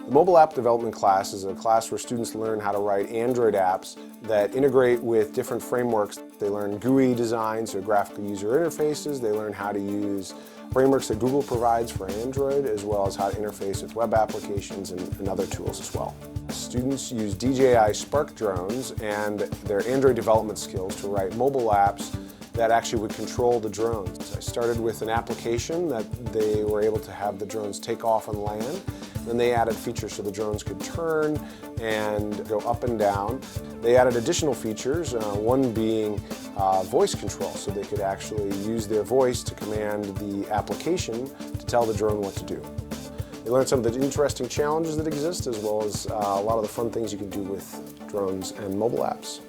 The mobile app development class is a class where students learn how to write Android apps that integrate with different frameworks. They learn GUI designs, or graphical user interfaces. They learn how to use frameworks that Google provides for Android, as well as how to interface with web applications and other tools as well. Students use DJI Spark drones and their Android development skills to write mobile apps that actually would control the drones. I started with an application that they were able to have the drones take off on land. Then they added features so the drones could turn and go up and down. They added additional features, one being voice control, so they could actually use their voice to command the application to tell the drone what to do. They learned some of the interesting challenges that exist, as well as a lot of the fun things you can do with drones and mobile apps.